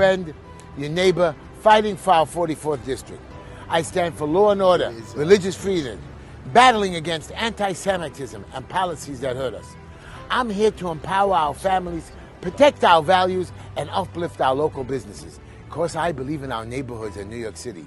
friend, your neighbor, fighting for our 44th district. I stand for law and order, religious freedom, battling against anti-Semitism and policies that hurt us. I'm here to empower our families, protect our values, and uplift our local businesses. Because I believe in our neighborhoods in New York City.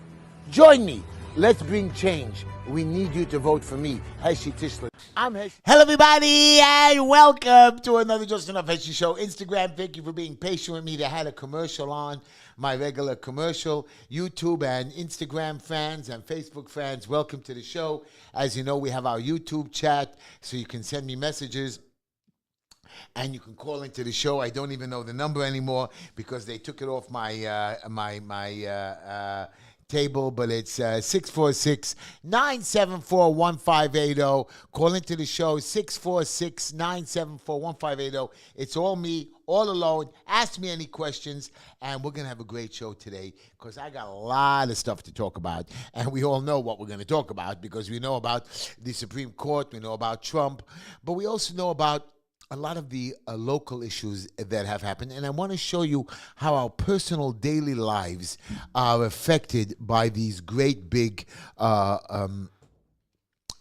Join me. Let's bring change. We need you to vote for me, Heshy Tishler. I'm Heshy. Hello, everybody, and welcome to another Just Enough Heshy Show. Instagram, thank you for being patient with me. They had a commercial on, my regular commercial. YouTube and Instagram fans and Facebook fans, welcome to the show. As you know, we have our YouTube chat, so you can send me messages. And you can call into the show. I don't even know the number anymore because they took it off my table, but it's 646-974-1580. Call into the show, 646-974-1580. It's all me, all alone. Ask me any questions, and we're going to have a great show today because I got a lot of stuff to talk about, and we all know what we're going to talk about because we know about the Supreme Court, we know about Trump, but we also know about a lot of the local issues that have happened, and I want to show you how our personal daily lives are affected by these great big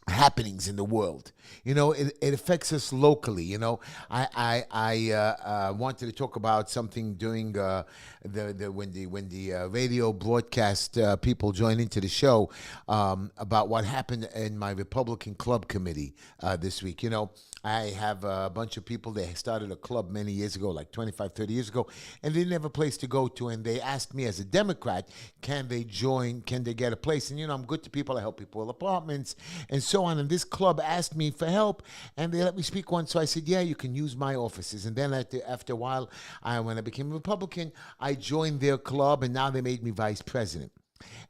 happenings in the world. You know, it affects us locally. You know, I wanted to talk about something during when the radio broadcast people joined into the show about what happened in my Republican club committee this week. You know, I have a bunch of people. They started a club many years ago, like 25, 30 years ago, and they didn't have a place to go to. And they asked me as a Democrat, can they join? Can they get a place? And, you know, I'm good to people. I help people with apartments and so on. And this club asked me for help, and they let me speak once. So I said, yeah, you can use my offices. And then after a while, when I became a Republican, I joined their club, and now they made me vice president.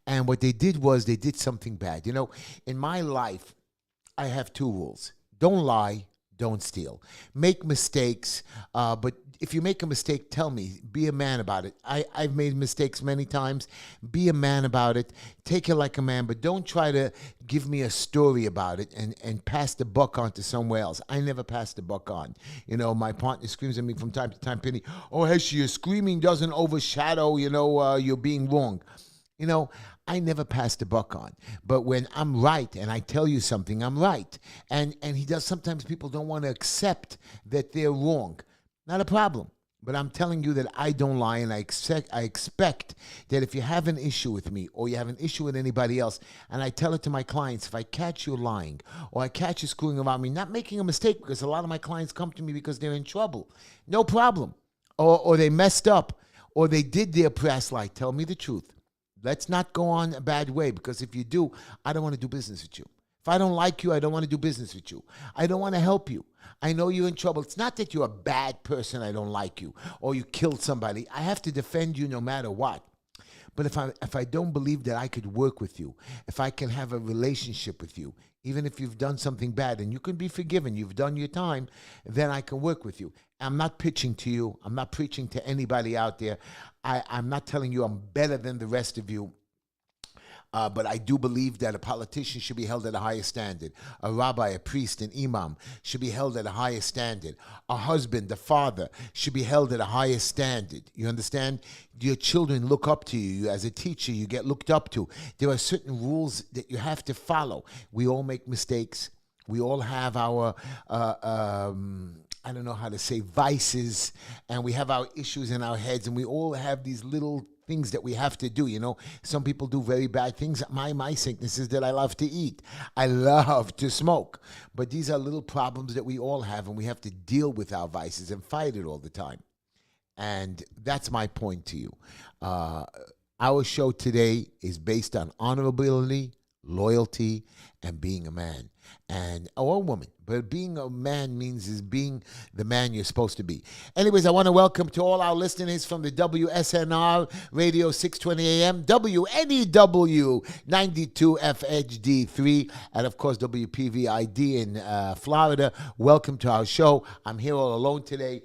And what they did was they did something bad. You know, in my life, I have two rules. Don't lie. Don't steal. Make mistakes, but if you make a mistake, tell me. Be a man about it. I've made mistakes many times. Be a man about it. Take it like a man, but don't try to give me a story about it and pass the buck on to somewhere else. I never pass the buck on. You know, my partner screams at me from time to time, Penny, oh, Heshy, your screaming doesn't overshadow, you know, you're being wrong. You know, I never pass the buck on. But when I'm right and I tell you something, I'm right. And he does. Sometimes people don't want to accept that they're wrong. Not a problem. But I'm telling you that I don't lie, and I expect that if you have an issue with me or you have an issue with anybody else, and I tell it to my clients, if I catch you lying or I catch you screwing around me, not making a mistake, because a lot of my clients come to me because they're in trouble. No problem. Or they messed up or they did their past lie. Tell me the truth. Let's not go on a bad way, because if you do, I don't want to do business with you. If I don't like you, I don't want to do business with you. I don't want to help you. I know you're in trouble. It's not that you're a bad person, I don't like you, or you killed somebody. I have to defend you no matter what. But if I don't believe that I could work with you, if I can have a relationship with you, even if you've done something bad and you can be forgiven, you've done your time, then I can work with you. I'm not pitching to you. I'm not preaching to anybody out there. I'm not telling you I'm better than the rest of you. But I do believe that a politician should be held at a higher standard. A rabbi, a priest, an imam should be held at a higher standard. A husband, a father should be held at a higher standard. You understand? Your children look up to you. As a teacher, you get looked up to. There are certain rules that you have to follow. We all make mistakes. We all have our I don't know how to say, vices, and we have our issues in our heads, and we all have these little things that we have to do. You know, some people do very bad things. My sickness is that I love to eat. I love to smoke. But these are little problems that we all have, and we have to deal with our vices and fight it all the time. And that's my point to you. Our show today is based on honorability, loyalty, and being a man, or a woman. But being a man means is being the man you're supposed to be. Anyways, I want to welcome to all our listeners from the WSNR Radio 620 AM, WNEW 92 FHD3, and of course WPVID in Florida. Welcome to our show. I'm here all alone today.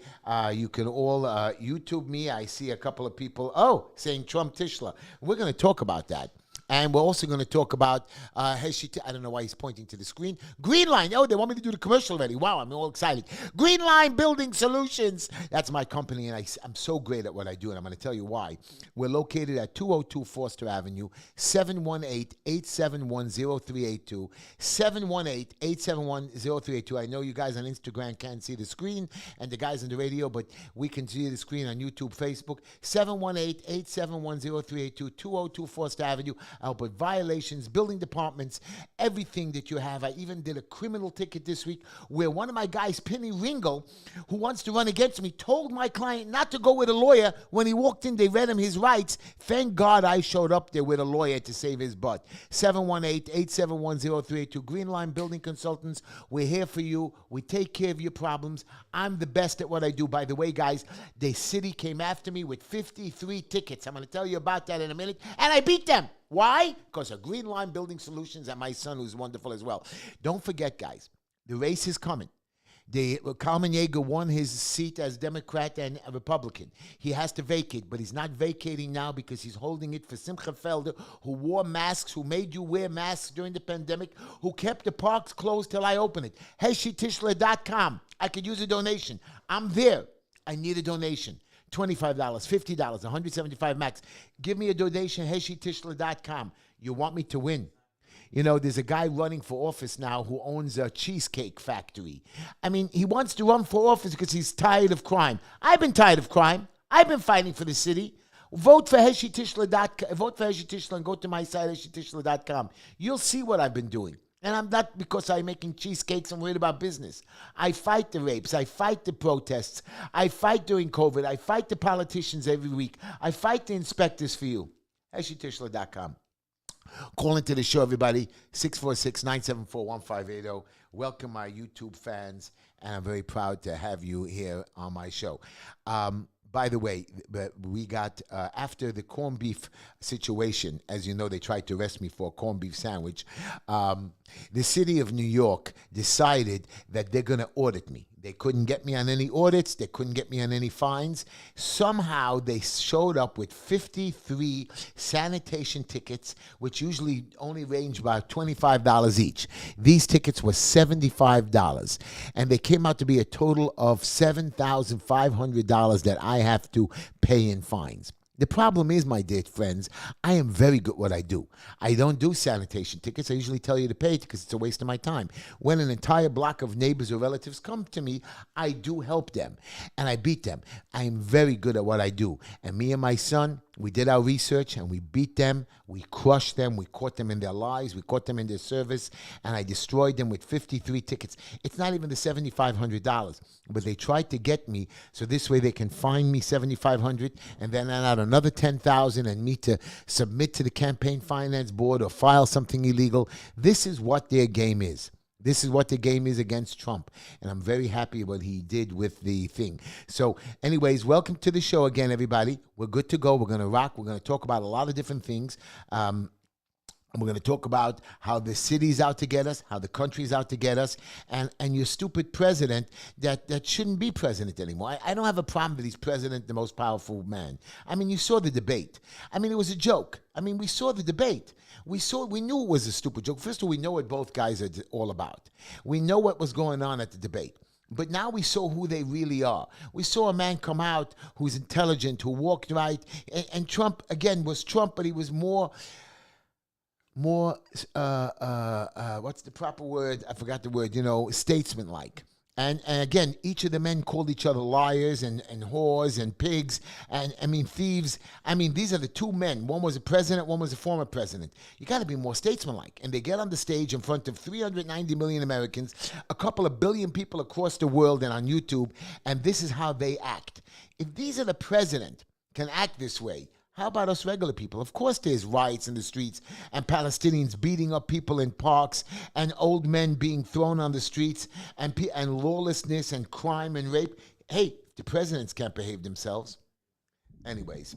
You can all YouTube me. I see a couple of people, saying Trump Tishler. We're going to talk about that. And we're also going to talk about Heshy. I don't know why he's pointing to the screen. Green Line. Oh, they want me to do the commercial already. Wow, I'm all excited. Green Line Building Solutions. That's my company, and I'm so great at what I do, and I'm going to tell you why. We're located at 202 Foster Avenue, 718-871-0382, 718-871-0382. I know you guys on Instagram can't see the screen, and the guys on the radio, but we can see the screen on YouTube, Facebook. 718-871-0382, 202 Foster Avenue. I help with violations, building departments, everything that you have. I even did a criminal ticket this week where one of my guys, Penny Ringo, who wants to run against me, told my client not to go with a lawyer. When he walked in, they read him his rights. Thank God I showed up there with a lawyer to save his butt. 718-871-0382. Green Line Building Consultants. We're here for you. We take care of your problems. I'm the best at what I do. By the way, guys, the city came after me with 53 tickets. I'm going to tell you about that in a minute. And I beat them. Why? Because of Green Line Building Solutions and my son, who's wonderful as well. Don't forget, guys, the race is coming. Carmen Yeager won his seat as Democrat and a Republican. He has to vacate, but he's not vacating now because he's holding it for Simcha Felder, who wore masks, who made you wear masks during the pandemic, who kept the parks closed till I open it. HeshyTishler.com. I could use a donation. I'm there. I need a donation. $25, $50, $175 max. Give me a donation, HeshyTishler.com. You want me to win. You know, there's a guy running for office now who owns a cheesecake factory. I mean, he wants to run for office because he's tired of crime. I've been tired of crime. I've been fighting for the city. Vote for HeshyTishler.com. Vote for Heshy Tishler and go to my site, HeshyTishler.com. You'll see what I've been doing. And I'm not because I'm making cheesecakes, I'm worried about business. I fight the rapes. I fight the protests. I fight during COVID. I fight the politicians every week. I fight the inspectors for you. HeshyTishler.com. Call into the show, everybody, 646-974-1580. Welcome, my YouTube fans, and I'm very proud to have you here on my show. By the way, we got, after the corned beef situation, as you know, they tried to arrest me for a corned beef sandwich. The city of New York decided that they're going to audit me. They couldn't get me on any audits. They couldn't get me on any fines. Somehow they showed up with 53 sanitation tickets, which usually only range about $25 each. These tickets were $75, and they came out to be a total of $7,500 that I have to pay in fines. The problem is, my dear friends, I am very good at what I do. I don't do sanitation tickets. I usually tell you to pay it because it's a waste of my time. When an entire block of neighbors or relatives come to me, I do help them, and I beat them. I am very good at what I do. And me and my son, we did our research, and we beat them. We crushed them. We caught them in their lies. We caught them in their service, and I destroyed them with 53 tickets. It's not even the $7,500, but they tried to get me so this way they can fine me $7,500 and then add another $10,000 and me to submit to the campaign finance board or file something illegal. This is what their game is. This is what the game is against Trump. And I'm very happy what he did with the thing. So anyways, welcome to the show again, everybody. We're good to go. We're going to rock. We're going to talk about a lot of different things. We're going to talk about how the city's out to get us, how the country's out to get us, and your stupid president that shouldn't be president anymore. I don't have a problem that he's president, the most powerful man. I mean, you saw the debate. I mean, it was a joke. I mean, we saw the debate. We knew it was a stupid joke. First of all, we know what both guys are all about. We know what was going on at the debate. But now we saw who they really are. We saw a man come out who's intelligent, who walked right. And Trump, again, was Trump, but he was more, what's the proper word? I forgot the word, statesman-like. And again, each of the men called each other liars and whores and pigs and, thieves. These are the two men. One was a president, one was a former president. You got to be more statesman-like. And they get on the stage in front of 390 million Americans, a couple of billion people across the world and on YouTube, and this is how they act. If these are the president can act this way, how about us regular people? Of course there's riots in the streets and Palestinians beating up people in parks and old men being thrown on the streets and lawlessness and crime and rape. Hey, the presidents can't behave themselves. Anyways,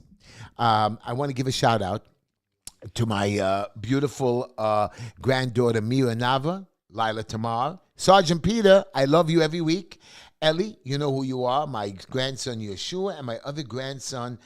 I want to give a shout out to my beautiful granddaughter Mira Nava, Lila Tamar. Sergeant Peter, I love you every week. Ellie, you know who you are, my grandson Yeshua, and my other grandson,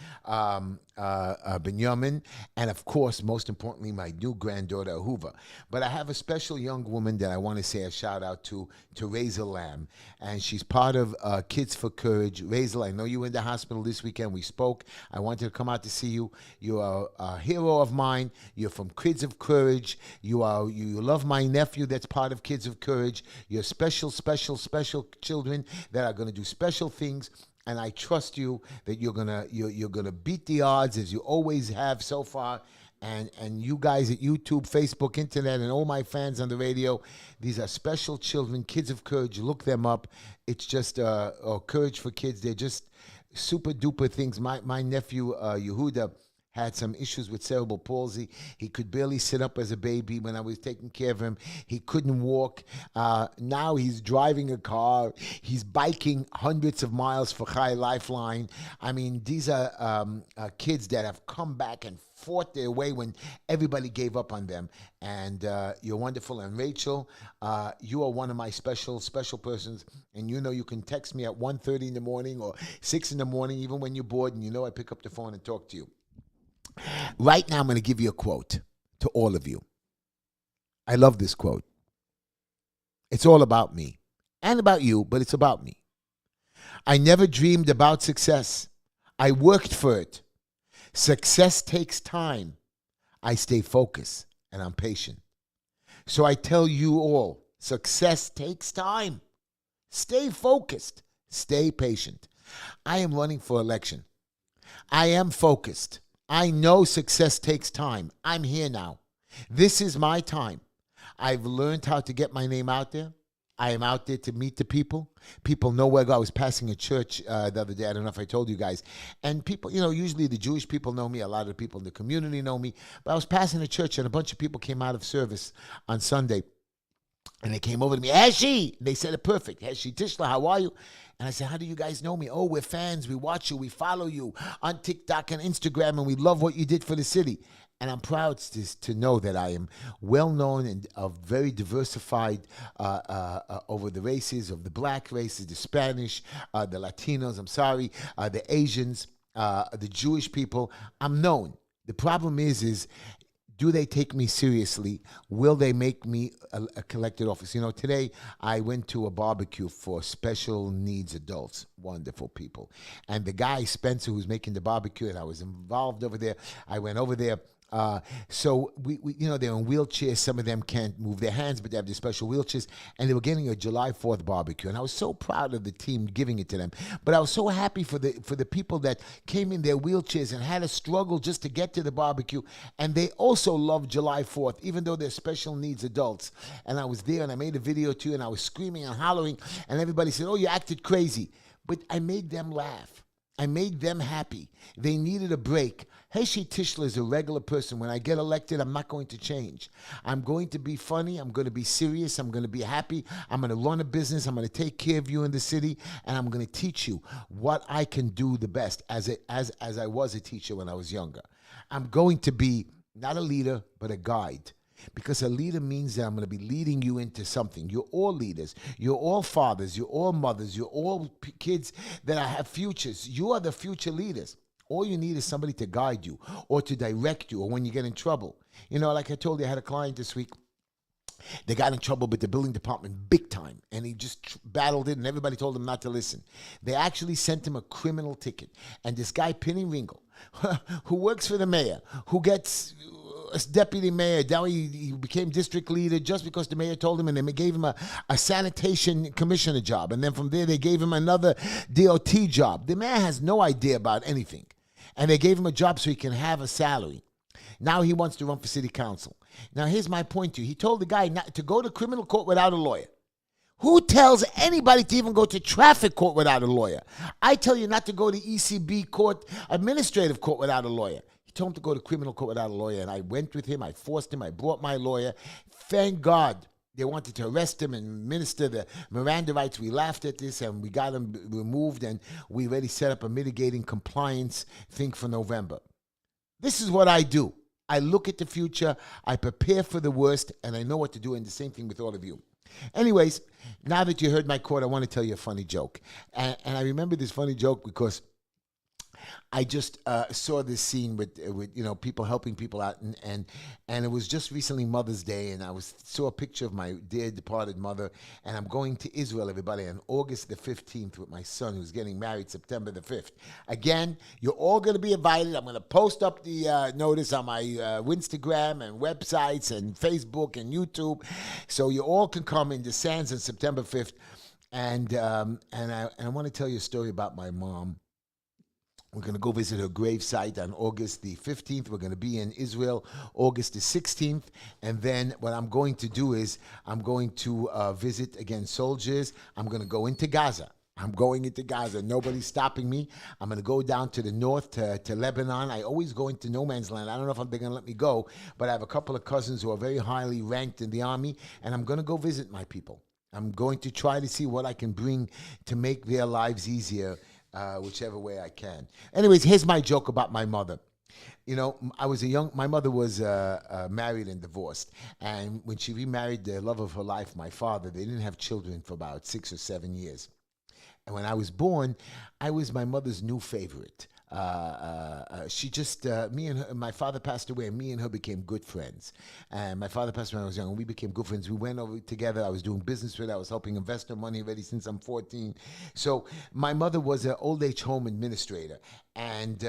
Benjamin, and of course, most importantly, my new granddaughter, Ahuva. But I have a special young woman that I want to say a shout out to Razel Lamb, and she's part of Kids for Courage. Razel, I know you were in the hospital this weekend. We spoke. I wanted to come out to see you. You are a hero of mine. You're from Kids of Courage. You love my nephew that's part of Kids of Courage. You're special, special, special children that are going to do special things. And I trust you that you're gonna beat the odds as you always have so far. And you guys at YouTube, Facebook, Internet, and all my fans on the radio, these are special children, Kids of Courage. Look them up. It's just Courage for Kids. They're just super duper things. My nephew Yehuda had some issues with cerebral palsy. He could barely sit up as a baby when I was taking care of him. He couldn't walk. Now he's driving a car. He's biking hundreds of miles for Chai Lifeline. I mean, these are kids that have come back and fought their way when everybody gave up on them. And you're wonderful. And Rachel, you are one of my special persons. And you know you can text me at 1:30 in the morning or 6 in the morning, even when you're bored, and you know I pick up the phone and talk to you. Right now, I'm going to give you a quote to all of you. I love this quote. It's all about me and about you, but it's about me. I never dreamed about success. I worked for it. Success takes time. I stay focused and I'm patient. So I tell you all, success takes time. Stay focused. Stay patient. I am running for election. I am focused. I know success takes time. I'm here now. This is my time. I've learned how to get my name out there. I am out there to meet the people. People know where I go. I was passing a church the other day. I don't know if I told you guys. And people, usually the Jewish people know me. A lot of the people in the community know me. But I was passing a church and a bunch of people came out of service on Sunday. And they came over to me, Heshy. They said it perfect. Heshy Tishla, how are you? And I said, how do you guys know me? Oh, we're fans. We watch you. We follow you on TikTok and Instagram, and we love what you did for the city. And I'm proud to know that I am well-known and very diversified over the races, of the black races, the Spanish, the Latinos, the Asians, the Jewish people. I'm known. The problem is do they take me seriously? Will they make me a collected office? Today I went to a barbecue for special needs adults, wonderful people. And the guy, Spencer, who's making the barbecue, and I was involved over there, I went over there. So we they're in wheelchairs. Some of them can't move their hands, but they have these special wheelchairs. And they were getting a July 4th barbecue, and I was so proud of the team giving it to them. But I was so happy for the people that came in their wheelchairs and had a struggle just to get to the barbecue. And they also love July 4th, even though they're special needs adults. And I was there, and I made a video too, and I was screaming and hollering, and everybody said, "Oh, you acted crazy," but I made them laugh. I made them happy. They needed a break. Heshy Tishler is a regular person. When I get elected, I'm not going to change. I'm going to be funny. I'm going to be serious. I'm going to be happy. I'm going to run a business. I'm going to take care of you in the city, and I'm going to teach you what I can do the best as I was a teacher when I was younger. I'm going to be not a leader, but a guide. Because a leader means that I'm going to be leading you into something. You're all leaders. You're all fathers. You're all mothers. You're all kids that have futures. You are the future leaders. All you need is somebody to guide you or to direct you or when you get in trouble. Like I told you, I had a client this week. They got in trouble with the building department big time, and he just battled it, and everybody told him not to listen. They actually sent him a criminal ticket. And this guy, Penny Ringo, who works for the mayor, who gets as deputy mayor, now he became district leader just because the mayor told him, and they gave him a sanitation commissioner job. And then from there, they gave him another DOT job. The mayor has no idea about anything. And they gave him a job so he can have a salary. Now he wants to run for city council. Now, here's my point to you. He told the guy not to go to criminal court without a lawyer. Who tells anybody to even go to traffic court without a lawyer? I tell you not to go to ECB court, administrative court without a lawyer. He told him to go to criminal court without a lawyer, and I went with him. I forced him. I brought my lawyer. Thank God. They wanted to arrest him and administer the Miranda rights. We laughed at this, and we got him removed, and we already set up a mitigating compliance thing for November. This is what I do. I look at the future, I prepare for the worst, and I know what to do, and the same thing with all of you. Anyways, now that you heard my quote, I want to tell you a funny joke. And I remember this funny joke because I just saw this scene with people helping people out, and it was just recently Mother's Day, and saw a picture of my dear departed mother, and I'm going to Israel, everybody, on August the 15th with my son, who's getting married September the 5th. Again, you're all going to be invited. I'm going to post up the notice on my Instagram and websites and Facebook and YouTube, so you all can come in the Sands on September 5th. And I want to tell you a story about my mom. We're going to go visit her gravesite on August the 15th. We're going to be in Israel August the 16th. And then what I'm going to do is I'm going to visit, again, soldiers. I'm going to go into Gaza. I'm going into Gaza. Nobody's stopping me. I'm going to go down to the north to Lebanon. I always go into no man's land. I don't know if they're going to let me go, but I have a couple of cousins who are very highly ranked in the army, and I'm going to go visit my people. I'm going to try to see what I can bring to make their lives easier, whichever way I can. Anyways, here's my joke about my mother. My mother was married and divorced. And when she remarried the love of her life, my father, they didn't have children for about 6 or 7 years. And when I was born, I was my mother's new favorite. She just, me and her, my father passed away, and me and her became good friends. And my father passed away when I was young, and we became good friends. We went over together. I was doing business with her. I was helping invest her money already since I'm 14. So my mother was an old age home administrator. And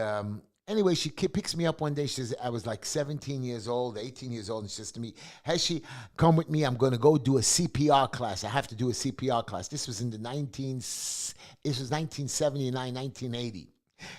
anyway, she picks me up one day. She says, I was like 17 years old, 18 years old, and she says to me, Heshy, come with me. I'm going to go do a CPR class. I have to do a CPR class. This was in the 1979, 1980.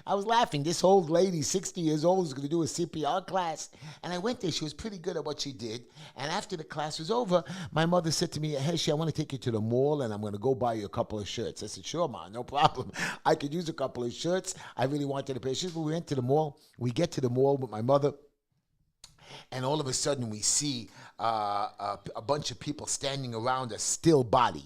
I was laughing. This old lady, 60 years old, was going to do a CPR class. And I went there. She was pretty good at what she did. And after the class was over, my mother said to me, Heshy, I want to take you to the mall, and I'm going to go buy you a couple of shirts. I said, sure, Ma, no problem. I could use a couple of shirts. I really wanted to pay shirts. But we went to the mall. We get to the mall with my mother, and all of a sudden we see a bunch of people standing around a still body.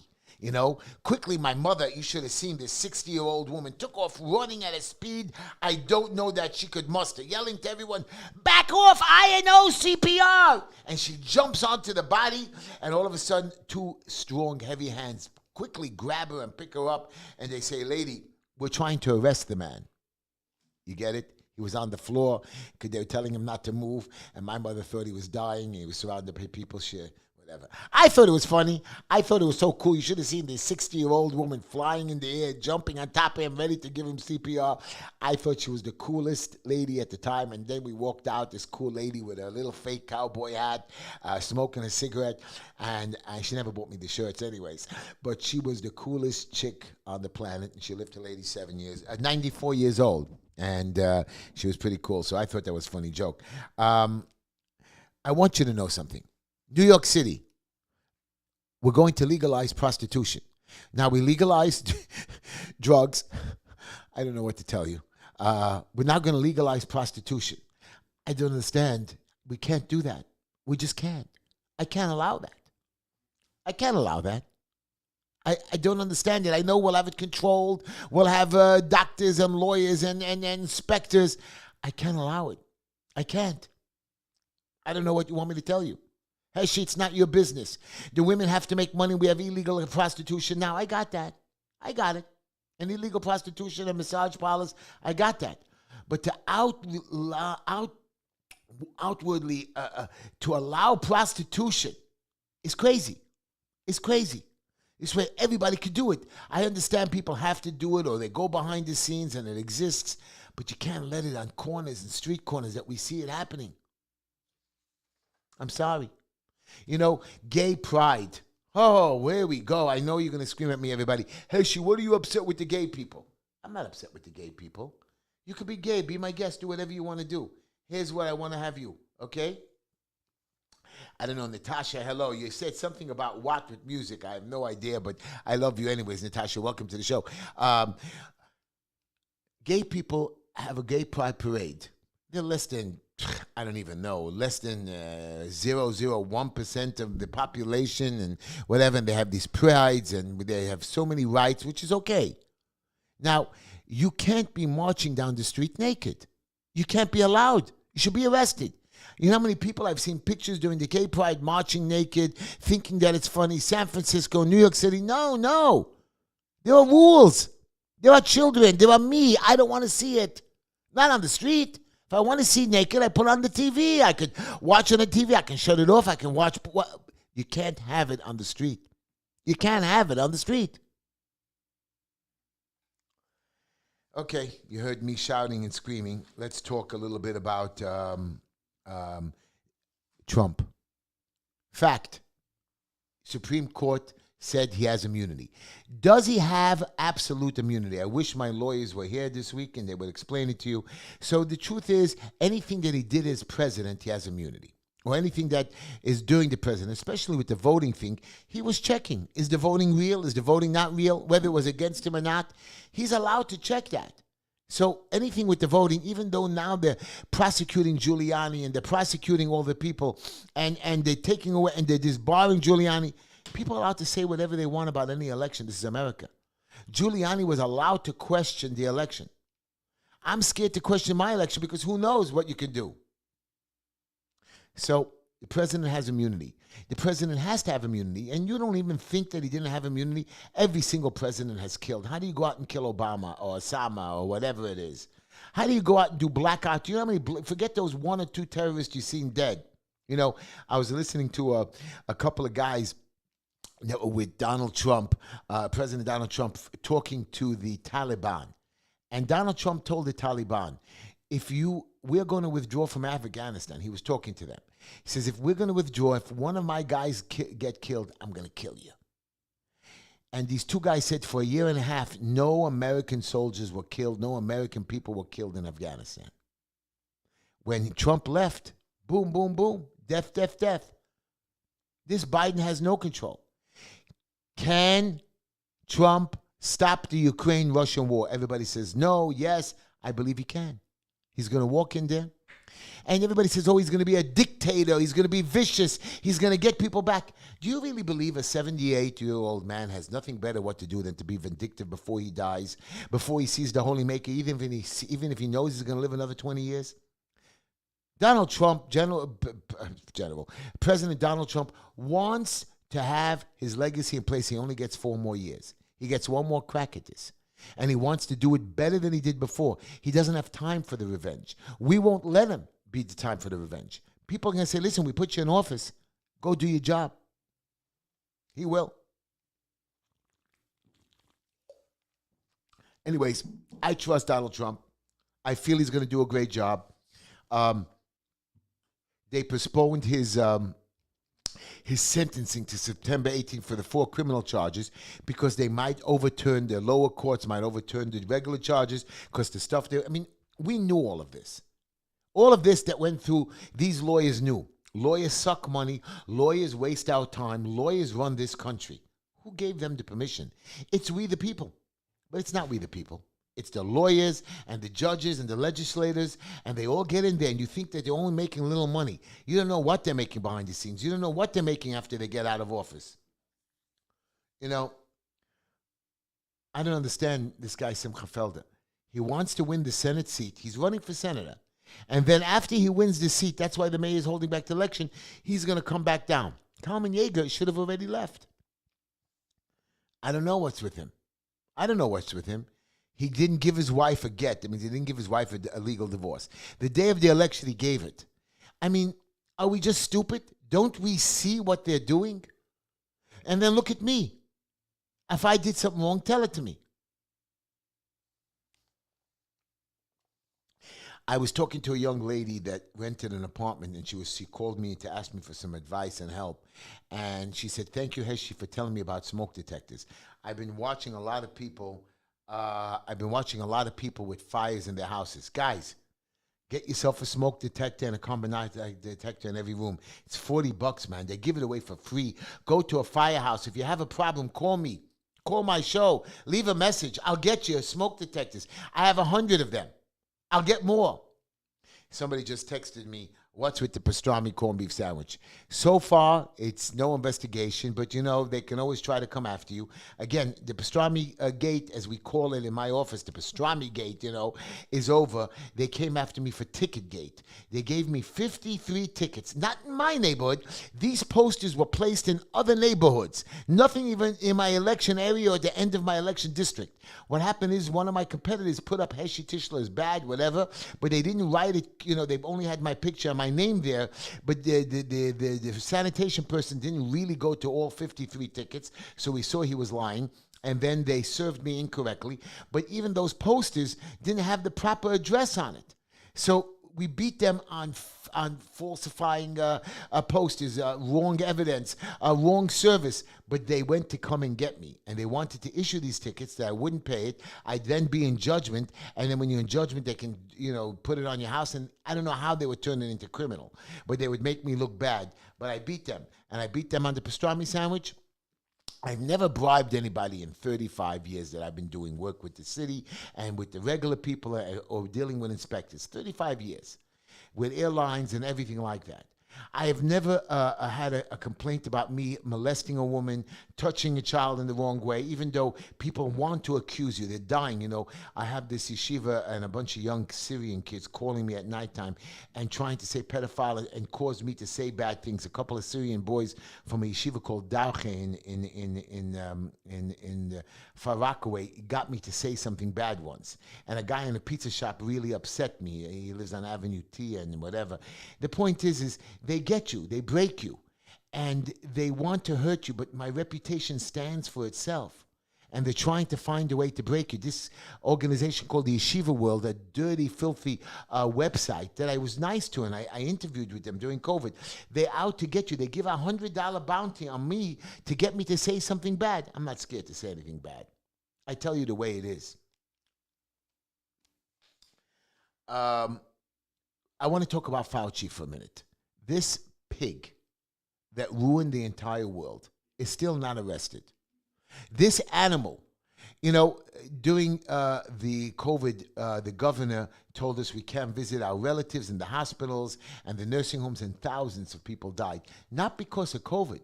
Quickly, my mother, you should have seen this 60-year-old woman, took off running at a speed I don't know that she could muster, yelling to everyone, back off, I know CPR. And she jumps onto the body, and all of a sudden, 2 strong, heavy hands quickly grab her and pick her up, and they say, lady, we're trying to arrest the man. You get it? He was on the floor because they were telling him not to move, and my mother thought he was dying. He was surrounded by people. Whatever. I thought it was funny. I thought it was so cool. You should have seen this 60-year-old woman flying in the air, jumping on top of him, ready to give him CPR. I thought she was the coolest lady at the time. And then we walked out, this cool lady with a little fake cowboy hat, smoking a cigarette. And she never bought me the shirts anyways. But she was the coolest chick on the planet. And she lived till 94 years old. And she was pretty cool. So I thought that was a funny joke. I want you to know something. New York City, we're going to legalize prostitution. Now, we legalized drugs. I don't know what to tell you. We're now going to legalize prostitution. I don't understand. We can't do that. We just can't. I can't allow that. I can't allow that. I don't understand it. I know we'll have it controlled. We'll have doctors and lawyers and inspectors. I can't allow it. I can't. I don't know what you want me to tell you. Hey, it's not your business. The women have to make money. We have illegal prostitution now. I got that. I got it. And illegal prostitution and massage parlors, I got that. But to outwardly to allow prostitution is crazy. It's crazy. It's where everybody could do it. I understand people have to do it or they go behind the scenes and it exists, but you can't let it on corners and street corners that we see it happening. I'm sorry. Gay pride. Oh, where we go. I know you're going to scream at me, everybody. Heshy, what are you upset with the gay people? I'm not upset with the gay people. You could be gay. Be my guest. Do whatever you want to do. Here's what I want to have you, okay? I don't know, Natasha, hello. You said something about what with music. I have no idea, but I love you anyways, Natasha. Welcome to the show. Gay people have a gay pride parade. They're less than, I don't even know, less than 0.01% of the population and whatever. And they have these prides and they have so many rights, which is okay. Now, you can't be marching down the street naked. You can't be allowed. You should be arrested. You know how many people I've seen pictures during the gay pride marching naked, thinking that it's funny? San Francisco, New York City. No. There are rules. There are children. There are me. I don't want to see it. Not on the street. If I want to see naked, I put on the TV. I could watch on the TV. I can shut it off. I can watch. You can't have it on the street. You can't have it on the street. Okay, you heard me shouting and screaming. Let's talk a little bit about Trump. Fact. Supreme Court said he has immunity. Does he have absolute immunity? I wish my lawyers were here this week and they would explain it to you. So the truth is, anything that he did as president, he has immunity. Or anything that is during the president, especially with the voting thing, he was checking. Is the voting real? Is the voting not real? Whether it was against him or not, he's allowed to check that. So anything with the voting, even though now they're prosecuting Giuliani and they're prosecuting all the people and they're taking away and they're disbarring Giuliani, people are allowed to say whatever they want about any election. This is America. Giuliani was allowed to question the election. I'm scared to question my election because who knows what you can do. So the president has immunity. The president has to have immunity, and you don't even think that he didn't have immunity. Every single president has killed. How do you go out and kill Obama or Osama or whatever it is? How do you go out and do blackout? Do you know how many, forget those one or two terrorists you've seen dead. You know, I was listening to a couple of guys with Donald Trump, President Donald Trump, talking to the Taliban. And Donald Trump told the Taliban, we're going to withdraw from Afghanistan. He was talking to them. He says, if we're going to withdraw, if one of my guys get killed, I'm going to kill you. And these two guys said for a year and a half, no American soldiers were killed, no American people were killed in Afghanistan. When Trump left, boom, boom, boom, death, death, death. This Biden has no control. Can Trump stop the Ukraine-Russian war? Everybody says no, yes, I believe he can. He's going to walk in there. And everybody says, oh, he's going to be a dictator. He's going to be vicious. He's going to get people back. Do you really believe a 78-year-old man has nothing better what to do than to be vindictive before he dies, before he sees the Holy Maker, even if he knows he's going to live another 20 years? Donald Trump, President Donald Trump wants to have his legacy in place. He only gets 4 more years. He gets one more crack at this. And he wants to do it better than he did before. He doesn't have time for the revenge. We won't let him be the time for the revenge. People are going to say, listen, we put you in office. Go do your job. He will. Anyways, I trust Donald Trump. I feel he's going to do a great job. They postponed his sentencing to September 18th for the 4 criminal charges because they might overturn, the lower courts might overturn the regular charges because the stuff there, I mean, we knew all of this. All of this that went through, these lawyers knew. Lawyers suck money. Lawyers waste our time. Lawyers run this country. Who gave them the permission? It's we the people. But it's not we the people. It's the lawyers and the judges and the legislators, and they all get in there, and you think that they're only making a little money. You don't know what they're making behind the scenes. You don't know what they're making after they get out of office. You know, I don't understand this guy, Simcha Felder. He wants to win the Senate seat. He's running for senator. And then after he wins the seat, that's why the mayor is holding back the election, he's going to come back down. Kalman Yeager should have already left. I don't know what's with him. He didn't give his wife a get. That means he didn't give his wife a legal divorce. The day of the election, he gave it. I mean, are we just stupid? Don't we see what they're doing? And then look at me. If I did something wrong, tell it to me. I was talking to a young lady that rented an apartment, and she called me to ask me for some advice and help. And she said, thank you, Heshy, for telling me about smoke detectors. I've been watching a lot of people with fires in their houses. Guys, get yourself a smoke detector and a carbon detector in every room. It's $40, man. They give it away for free. Go to a firehouse. If you have a problem, call me. Call my show. Leave a message. I'll get you smoke detectors. I have 100 of them. I'll get more. Somebody just texted me, What's with the pastrami corned beef sandwich? So far, it's no investigation, but they can always try to come after you. Again, the pastrami gate, as we call it in my office, the pastrami gate, is over. They came after me for ticket gate. They gave me 53 tickets, not in my neighborhood. These posters were placed in other neighborhoods, nothing even in my election area or the end of my election district. What happened is one of my competitors put up Heshy Tischler is bad, whatever, but they didn't write it. They've only had my picture and my name there, but the sanitation person didn't really go to all 53 tickets, so we saw he was lying. And then they served me incorrectly. But even those posters didn't have the proper address on it. So we beat them on falsifying posters, wrong evidence, wrong service. But they went to come and get me. And they wanted to issue these tickets that I wouldn't pay it. I'd then be in judgment. And then when you're in judgment, they can, put it on your house. And I don't know how they would turn it into criminal. But they would make me look bad. But I beat them. And I beat them on the pastrami sandwich. I've never bribed anybody in 35 years that I've been doing work with the city and with the regular people or dealing with inspectors. 35 years with airlines and everything like that. I have never had a complaint about me molesting a woman, touching a child in the wrong way, even though people want to accuse you. They're dying. I have this yeshiva and a bunch of young Syrian kids calling me at nighttime and trying to say pedophile and cause me to say bad things. A couple of Syrian boys from a yeshiva called Dauche in Far Rockaway got me to say something bad once. And a guy in a pizza shop really upset me. He lives on Avenue T and whatever. The point is they get you, they break you, and they want to hurt you, but my reputation stands for itself. And they're trying to find a way to break you. This organization called the Yeshiva World, a dirty, filthy website that I was nice to, and I interviewed with them during COVID. They're out to get you. They give a $100 bounty on me to get me to say something bad. I'm not scared to say anything bad. I tell you the way it is. I want to talk about Fauci for a minute. This pig that ruined the entire world is still not arrested. This animal, during the COVID, the governor told us we can't visit our relatives in the hospitals and the nursing homes, and thousands of people died. Not because of COVID,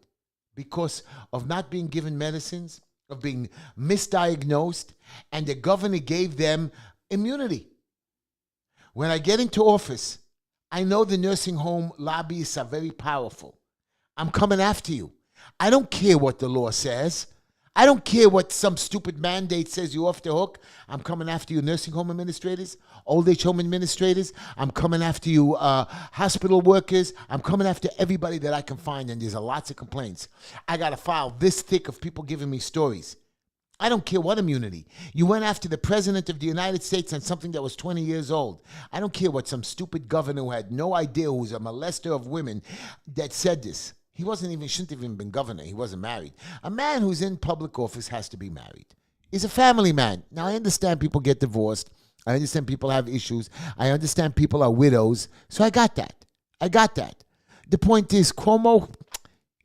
because of not being given medicines, of being misdiagnosed, and the governor gave them immunity. When I get into office, I know the nursing home lobbyists are very powerful. I'm coming after you. I don't care what the law says. I don't care what some stupid mandate says you're off the hook. I'm coming after you nursing home administrators, old age home administrators. I'm coming after you hospital workers. I'm coming after everybody that I can find, and there's lots of complaints. I got a file this thick of people giving me stories. I don't care what immunity. You went after the president of the United States on something that was 20 years old. I don't care what some stupid governor who had no idea, who was a molester of women, that said this. He shouldn't have even been governor. He wasn't married. A man who's in public office has to be married. He's a family man. Now, I understand people get divorced. I understand people have issues. I understand people are widows. So I got that. The point is, Cuomo,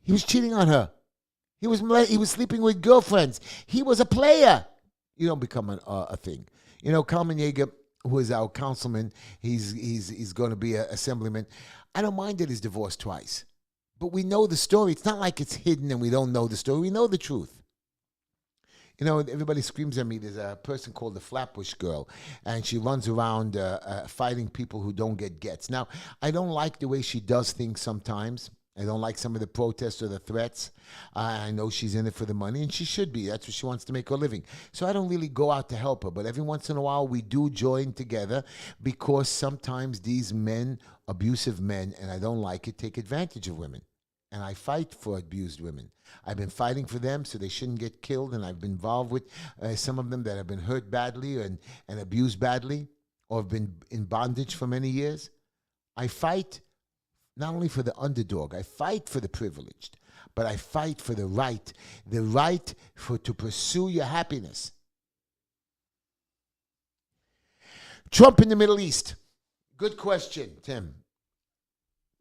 he was cheating on her. He was sleeping with girlfriends. He was a player. You don't become a thing. Kalman Yeager, who is our councilman, he's going to be an assemblyman. I don't mind that he's divorced twice. But we know the story. It's not like it's hidden and we don't know the story. We know the truth. Everybody screams at me. There's a person called the Flatbush Girl, and she runs around fighting people who don't get gets. Now, I don't like the way she does things sometimes. I don't like some of the protests or the threats. I know she's in it for the money, and she should be. That's what she wants to make her living. So I don't really go out to help her. But every once in a while, we do join together because sometimes these men, abusive men, and I don't like it, take advantage of women. And I fight for abused women. I've been fighting for them so they shouldn't get killed, and I've been involved with some of them that have been hurt badly and abused badly or have been in bondage for many years. I fight not only for the underdog, I fight for the privileged, but I fight for the right to pursue your happiness. Trump in the Middle East. Good question, Tim.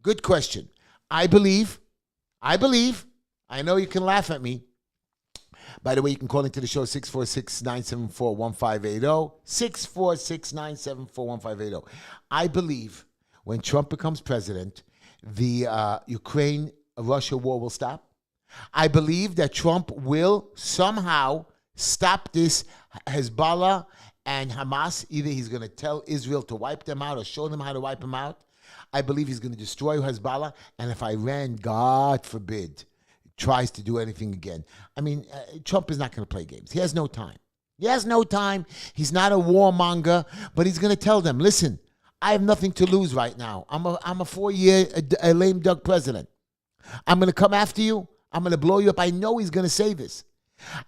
Good question. I believe, I know you can laugh at me. By the way, you can call into the show 646-974-1580, 646-974-1580. I believe when Trump becomes president, the Ukraine-Russia war will stop. I believe that Trump will somehow stop this Hezbollah and Hamas. Either he's going to tell Israel to wipe them out or show them how to wipe them out. I believe he's going to destroy Hezbollah. And if Iran, God forbid, tries to do anything again, I mean, Trump is not going to play games. He has no time. He has no time. He's not a warmonger, but he's going to tell them, listen, I have nothing to lose right now. I'm a 4-year a lame duck president. I'm going to come after you. I'm going to blow you up. I know he's going to say this.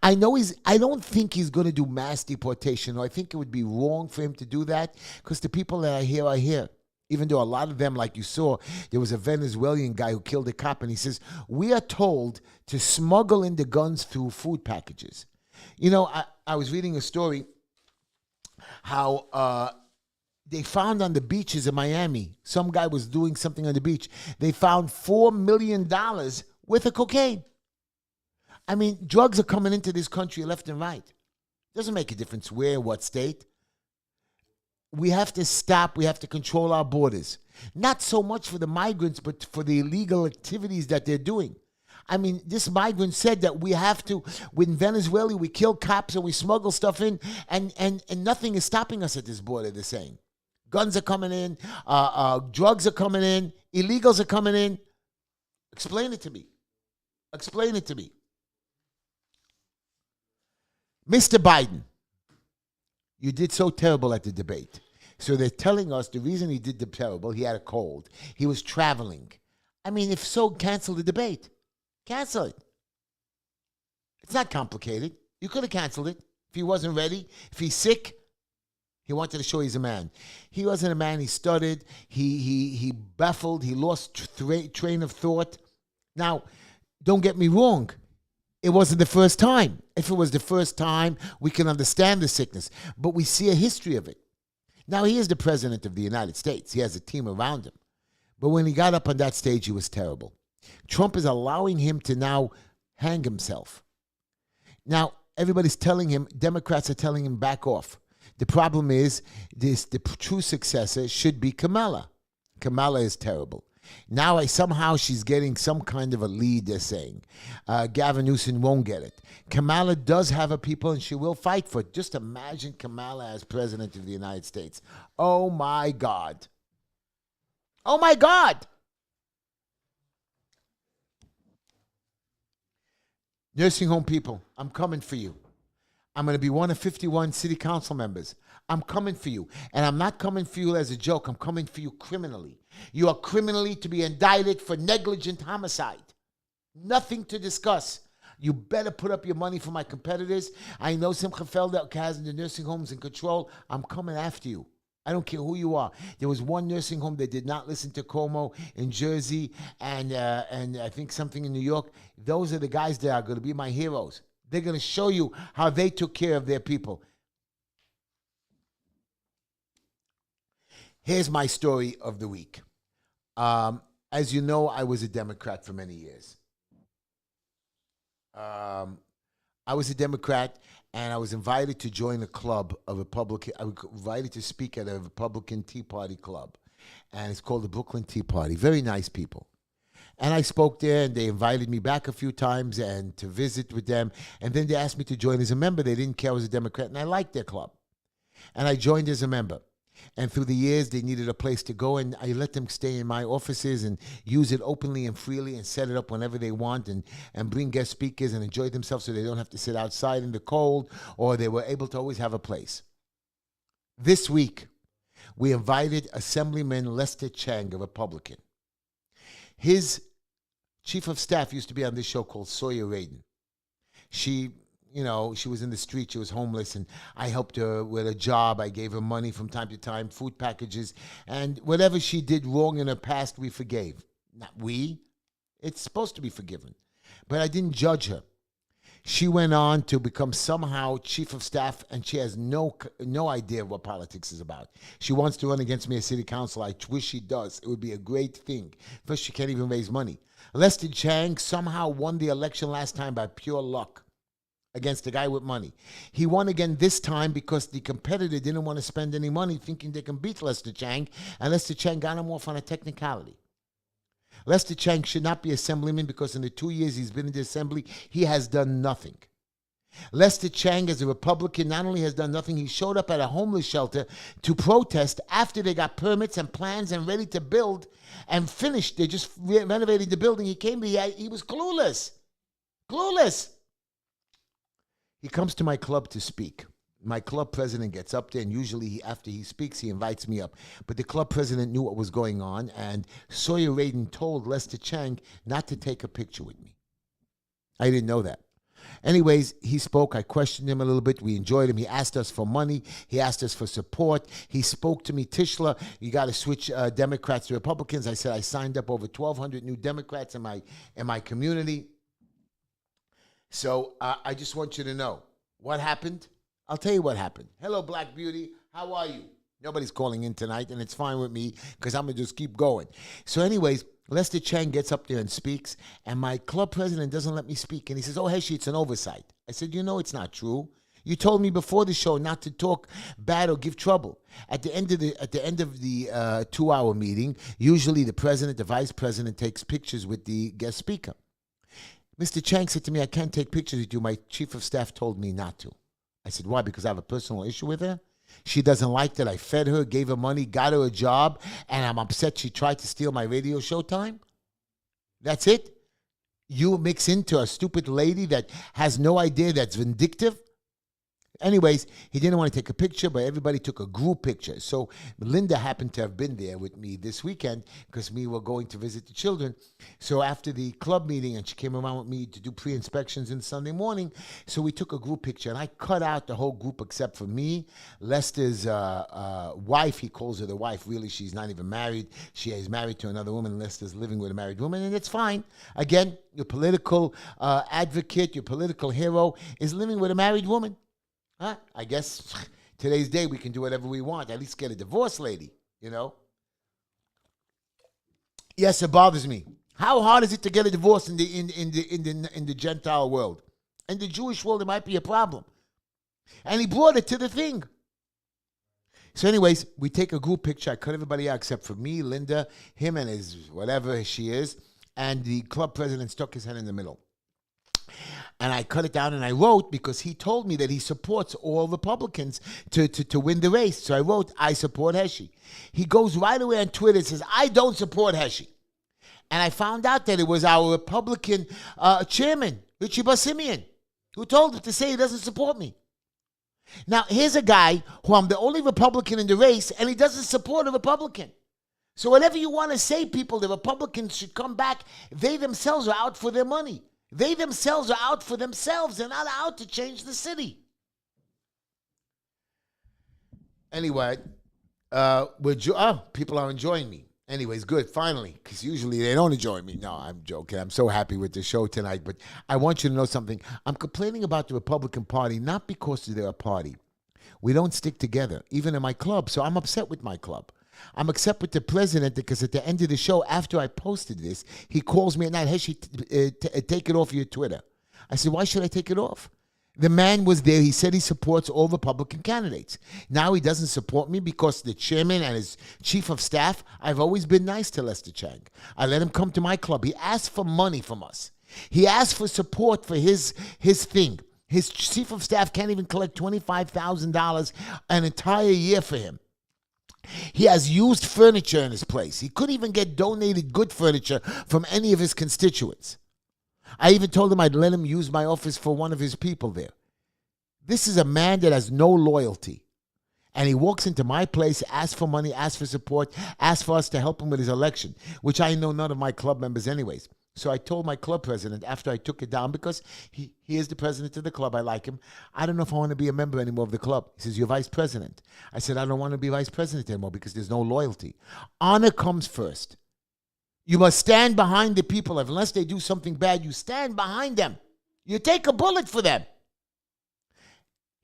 I don't think he's going to do mass deportation. I think it would be wrong for him to do that because the people that I hear are here. Even though a lot of them, like you saw, there was a Venezuelan guy who killed a cop, and he says, we are told to smuggle in the guns through food packages. You know, I was reading a story how they found on the beaches in Miami, some guy was doing something on the beach. They found $4 million worth of cocaine. I mean, drugs are coming into this country left and right. Doesn't make a difference where, what state. We have to stop. We have to control our borders. Not so much for the migrants, but for the illegal activities that they're doing. I mean, this migrant said that we have to, in Venezuela, we kill cops and we smuggle stuff in, and nothing is stopping us at this border, they're saying. Guns are coming in, drugs are coming in, illegals are coming in. Explain it to me. Explain it to me. Mr. Biden, you did so terrible at the debate. So they're telling us the reason he did the terrible, he had a cold. He was traveling. I mean, if so, cancel the debate. Cancel it. It's not complicated. You could have canceled it if he wasn't ready. If he's sick, he wanted to show he's a man. He wasn't a man. He stuttered. He baffled. He lost train of thought. Now, don't get me wrong. It wasn't the first time. If it was the first time, we can understand the sickness. But we see a history of it. Now, he is the president of the United States. He has a team around him. But when he got up on that stage, he was terrible. Trump is allowing him to now hang himself. Now, everybody's telling him, Democrats are telling him, back off. The problem is, the true successor should be Kamala. Kamala is terrible. Now, somehow she's getting some kind of a lead, they're saying. Gavin Newsom won't get it. Kamala does have a people, and she will fight for it. Just imagine Kamala as president of the United States. Oh, my God. Oh, my God. Nursing home people, I'm coming for you. I'm going to be one of 51 city council members. I'm coming for you. And I'm not coming for you as a joke. I'm coming for you criminally. You are criminally to be indicted for negligent homicide. Nothing to discuss. You better put up your money for my competitors. I know Simcha Felder has the nursing homes in control. I'm coming after you. I don't care who you are. There was one nursing home that did not listen to Cuomo in Jersey and I think something in New York. Those are the guys that are going to be my heroes. They're going to show you how they took care of their people. Here's my story of the week. As you know, I was a Democrat for many years. I was a Democrat, and I was invited to join a club of Republican. I was invited to speak at a Republican Tea Party club, and it's called the Brooklyn Tea Party. Very nice people. And I spoke there, and they invited me back a few times and to visit with them. And then they asked me to join as a member. They didn't care I was a Democrat, and I liked their club. And I joined as a member. And through the years, they needed a place to go, and I let them stay in my offices and use it openly and freely and set it up whenever they want and bring guest speakers and enjoy themselves so they don't have to sit outside in the cold, or they were able to always have a place. This week, we invited Assemblyman Lester Chang, a Republican. His chief of staff used to be on this show called Sawyer Radin. She was in the street. She was homeless, and I helped her with a job. I gave her money from time to time, food packages, and whatever she did wrong in her past, we forgave. Not we. It's supposed to be forgiven. But I didn't judge her. She went on to become somehow chief of staff, and she has no idea what politics is about. She wants to run against me as city council. I wish she does. It would be a great thing. First, she can't even raise money. Lester Chang somehow won the election last time by pure luck. against the guy with money. He won again this time because the competitor didn't want to spend any money thinking they can beat Lester Chang, and Lester Chang got him off on a technicality. Lester Chang should not be assemblyman because in the 2 years he's been in the assembly, he has done nothing. Lester Chang, as a Republican, not only has done nothing, he showed up at a homeless shelter to protest after they got permits and plans and ready to build and finished. They just renovated the building. He came, he was clueless. Clueless. He comes to my club to speak. My club president gets up there, and usually after he speaks, he invites me up. But the club president knew what was going on, and Sawyer Radin told Lester Chang not to take a picture with me. I didn't know that. Anyways, he spoke. I questioned him a little bit. We enjoyed him. He asked us for money. He asked us for support. He spoke to me, Tishla, you got to switch Democrats to Republicans. I said I signed up over 1,200 new Democrats in my community. So I just want you to know what happened. I'll tell you what happened. Hello, Black Beauty. How are you? Nobody's calling in tonight, and it's fine with me because I'm going to just keep going. So anyways, Lester Chang gets up there and speaks, and my club president doesn't let me speak. And he says, oh, Heshy, it's an oversight. I said, you know it's not true. You told me before the show not to talk bad or give trouble. At the end of the 2-hour meeting, usually the president, the vice president takes pictures with the guest speaker. Mr. Chang said to me, I can't take pictures with you. My chief of staff told me not to. I said, why? Because I have a personal issue with her? She doesn't like that I fed her, gave her money, got her a job, and I'm upset she tried to steal my radio show time? That's it? You mix into a stupid lady that has no idea, that's vindictive? Anyways, he didn't want to take a picture, but everybody took a group picture. So Linda happened to have been there with me this weekend because we were going to visit the children. So after the club meeting, and she came around with me to do pre-inspections in Sunday morning, so we took a group picture, and I cut out the whole group except for me, Lester's wife. He calls her the wife. Really, she's not even married. She is married to another woman. Lester's living with a married woman, and it's fine. Again, your political advocate, your political hero is living with a married woman. Huh? I guess today's day we can do whatever we want. At least get a divorce, lady, you know? Yes, it bothers me. How hard is it to get a divorce in the Gentile world? In the Jewish world, it might be a problem. And he brought it to the thing. So anyways, we take a group picture. I cut everybody out except for me, Linda, him and his whatever she is, and the club president stuck his head in the middle. And I cut it down and I wrote, because he told me that he supports all Republicans to win the race. So I wrote, I support Heshy. He goes right away on Twitter and says, I don't support Heshy. And I found out that it was our Republican chairman, Richie Bassimian, who told him to say he doesn't support me. Now, here's a guy who I'm the only Republican in the race, and he doesn't support a Republican. So whatever you want to say, people, the Republicans should come back. They themselves are out for their money. They themselves are out for themselves. They're not out to change the city. Anyway, people are enjoying me. Anyways, good, finally, because usually they don't enjoy me. No, I'm joking. I'm so happy with the show tonight. But I want you to know something. I'm complaining about the Republican Party, not because they're a party. We don't stick together, even in my club. So I'm upset with my club. I'm upset with the president because at the end of the show, after I posted this, he calls me at night, Heshy, take it off your Twitter. I said, why should I take it off? The man was there. He said he supports all Republican candidates. Now he doesn't support me because the chairman and his chief of staff, I've always been nice to Lester Chang. I let him come to my club. He asked for money from us. He asked for support for his thing. His chief of staff can't even collect $25,000 an entire year for him. He has used furniture in his place. He couldn't even get donated good furniture from any of his constituents. I even told him I'd let him use my office for one of his people there. This is a man that has no loyalty. And he walks into my place, asks for money, asks for support, asks for us to help him with his election, which I know none of my club members anyways. So I told my club president after I took it down, because he is the president of the club, I like him, I don't know if I want to be a member anymore of the club. He says, you're vice president. I said, I don't want to be vice president anymore because there's no loyalty. Honor comes first. You must stand behind the people. Unless they do something bad, you stand behind them. You take a bullet for them.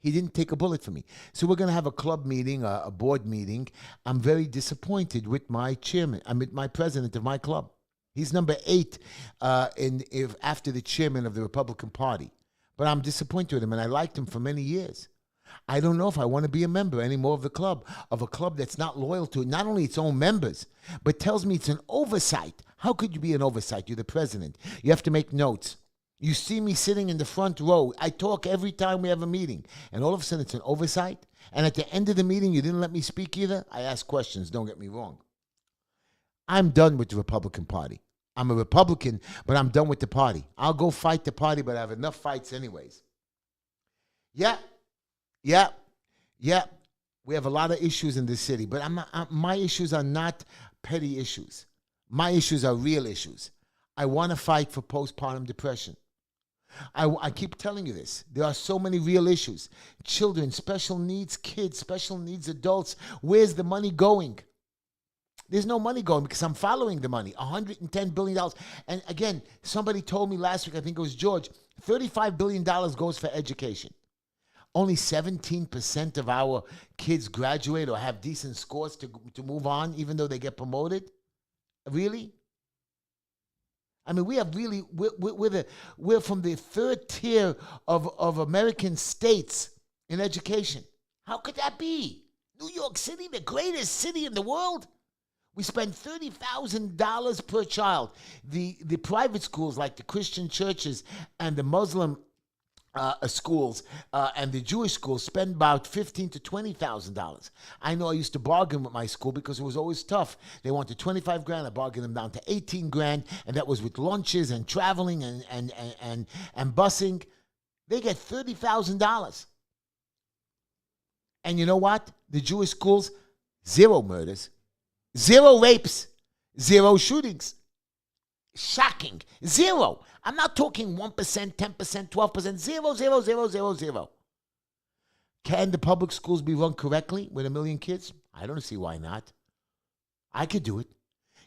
He didn't take a bullet for me. So we're going to have a club meeting, a board meeting. I'm very disappointed with my chairman. I'm with my president of my club. He's number 8 after the chairman of the Republican Party. But I'm disappointed with him, and I liked him for many years. I don't know if I want to be a member anymore of of a club that's not loyal to not only its own members, but tells me it's an oversight. How could you be an oversight? You're the president. You have to make notes. You see me sitting in the front row. I talk every time we have a meeting, and all of a sudden it's an oversight. And at the end of the meeting, you didn't let me speak either. I ask questions, don't get me wrong. I'm done with the Republican Party. I'm a Republican, but I'm done with the party. I'll go fight the party, but I have enough fights anyways. Yeah. We have a lot of issues in this city, but my issues are not petty issues. My issues are real issues. I want to fight for postpartum depression. I keep telling you this. There are so many real issues. Children, special needs kids, special needs adults. Where's the money going? There's no money going because I'm following the money. $110 billion. And again, somebody told me last week, I think it was George, $35 billion goes for education. Only 17% of our kids graduate or have decent scores to move on, even though they get promoted. Really? I mean, we're from the third tier of American states in education. How could that be? New York City, the greatest city in the world? We spend $30,000 per child. The private schools, like the Christian churches and the Muslim schools and the Jewish schools, spend about $15,000 to $20,000. I know I used to bargain with my school because it was always tough. They wanted $25,000. I bargained them down to $18,000, and that was with lunches and traveling and busing. They get $30,000. And you know what? The Jewish schools, 0 murders. 0 rapes, 0 shootings. Shocking. 0. I'm not talking 1%, 10%, 12%. 0, 0, 0, 0, 0. Can the public schools be run correctly with 1 million kids? I don't see why not. I could do it.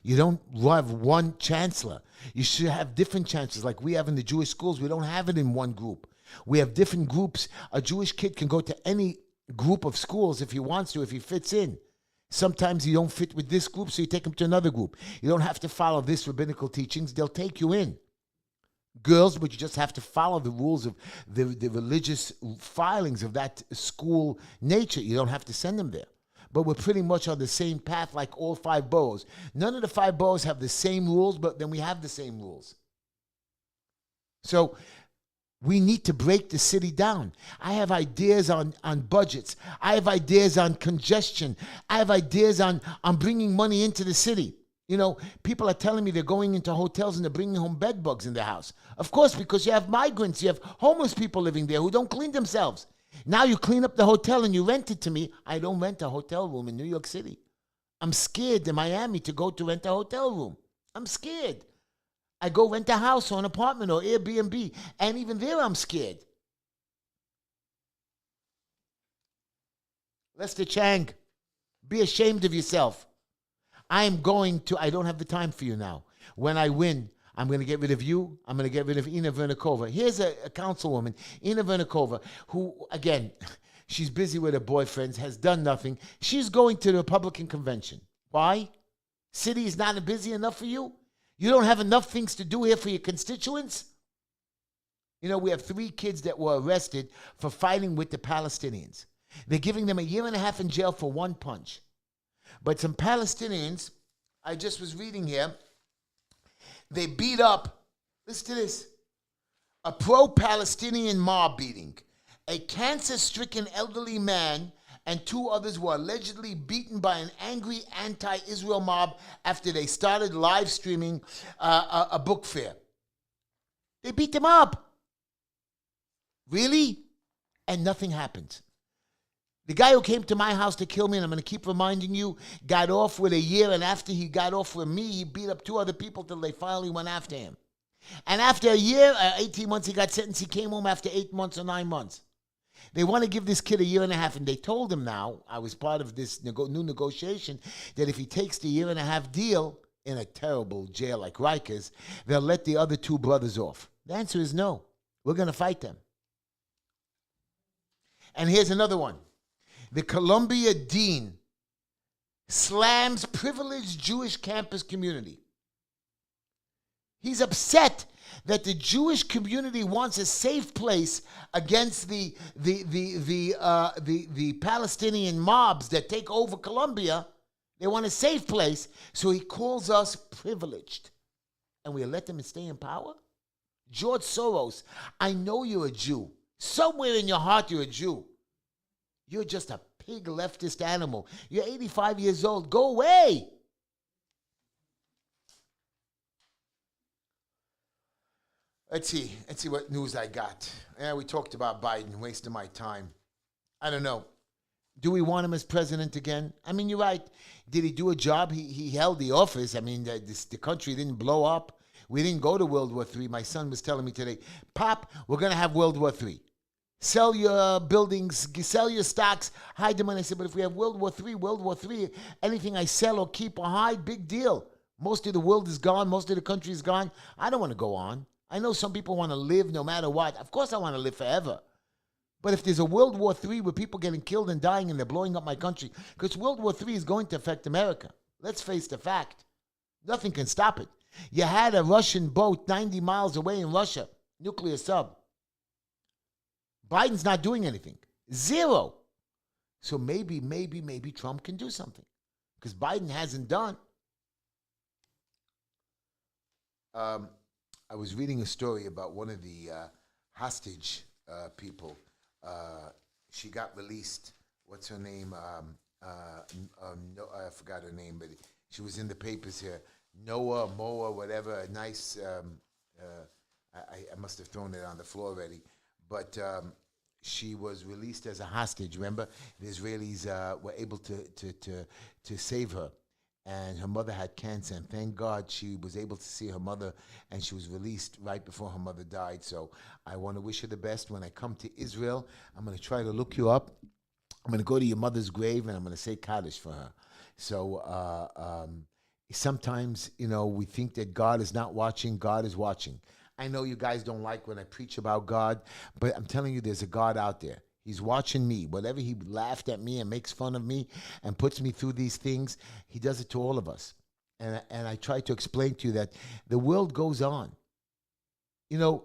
You don't have one chancellor. You should have different chancellors like we have in the Jewish schools. We don't have it in one group. We have different groups. A Jewish kid can go to any group of schools if he wants to, if he fits in. Sometimes you don't fit with this group, so you take them to another group. You don't have to follow this rabbinical teachings. They'll take you in. Girls, but you just have to follow the rules of the religious filings of that school nature. You don't have to send them there. But we're pretty much on the same path like all 5 boroughs. None of the 5 boroughs have the same rules, but then we have the same rules. So we need to break the city down. I have ideas on budgets. I have ideas on congestion. I have ideas on bringing money into the city. You know, people are telling me they're going into hotels and they're bringing home bed bugs in their house. Of course, because you have migrants, you have homeless people living there who don't clean themselves. Now you clean up the hotel and you rent it to me. I don't rent a hotel room in New York City. I'm scared in Miami to go to rent a hotel room. I'm scared. I go rent a house or an apartment or Airbnb, and even there I'm scared. Lester Chang, be ashamed of yourself. I don't have the time for you now. When I win, I'm going to get rid of you. I'm going to get rid of Ina Vernikova. Here's a councilwoman, Ina Vernikova, who, again, she's busy with her boyfriends, has done nothing. She's going to the Republican convention. Why? City is not busy enough for you? You don't have enough things to do here for your constituents? You know, we have 3 kids that were arrested for fighting with the Palestinians. They're giving them 1.5 years in jail for 1 punch. But some Palestinians, I just was reading here, they beat up, listen to this, a pro-Palestinian mob beating. A cancer-stricken elderly man and 2 others were allegedly beaten by an angry anti-Israel mob after they started live streaming a book fair. They beat them up. Really? And nothing happened. The guy who came to my house to kill me, and I'm going to keep reminding you, got off with 1 year, and after he got off with me, he beat up 2 other people till they finally went after him. And after 1 year, 18 months, he got sentenced. He came home after 8 months or 9 months. They want to give this kid 1.5 years, and they told him now, I was part of this new negotiation, that if he takes the 1.5 year deal in a terrible jail like Rikers, they'll let the other 2 brothers off. The answer is no. We're going to fight them. And here's another one. The Columbia dean slams privileged Jewish campus community. He's upset that the Jewish community wants a safe place against the Palestinian mobs that take over Colombia. They want a safe place, so he calls us privileged. And we let them stay in power? George Soros, I know you're a Jew. Somewhere in your heart, you're a Jew. You're just a pig leftist animal. You're 85 years old. Go away. Let's see what news I got. Yeah, we talked about Biden, wasting my time. I don't know. Do we want him as president again? I mean, you're right. Did he do a job? He held the office. I mean, the country didn't blow up. We didn't go to World War III. My son was telling me today, Pop, we're going to have World War III. Sell your buildings, sell your stocks, hide them. And I said, but if we have World War III, anything I sell or keep or hide, big deal. Most of the world is gone. Most of the country is gone. I don't want to go on. I know some people want to live no matter what. Of course I want to live forever. But if there's a World War III where people getting killed and dying and they're blowing up my country, because World War III is going to affect America. Let's face the fact. Nothing can stop it. You had a Russian boat 90 miles away in Russia, nuclear sub. Biden's not doing anything. Zero. So maybe Trump can do something. Because Biden hasn't done. I was reading a story about one of the hostage people. She got released. What's her name? No, I forgot her name, but she was in the papers here. Noah, Moa, whatever. A nice. I must have thrown it on the floor already, but she was released as a hostage. Remember, the Israelis were able to save her. And her mother had cancer, and thank God she was able to see her mother, and she was released right before her mother died. So I want to wish her the best. When I come to Israel, I'm going to try to look you up. I'm going to go to your mother's grave, and I'm going to say Kaddish for her. So sometimes, we think that God is not watching. God is watching. I know you guys don't like when I preach about God, but I'm telling you, there's a God out there. He's watching me. Whatever he laughed at me and makes fun of me and puts me through these things, he does it to all of us. And I try to explain to you that the world goes on. You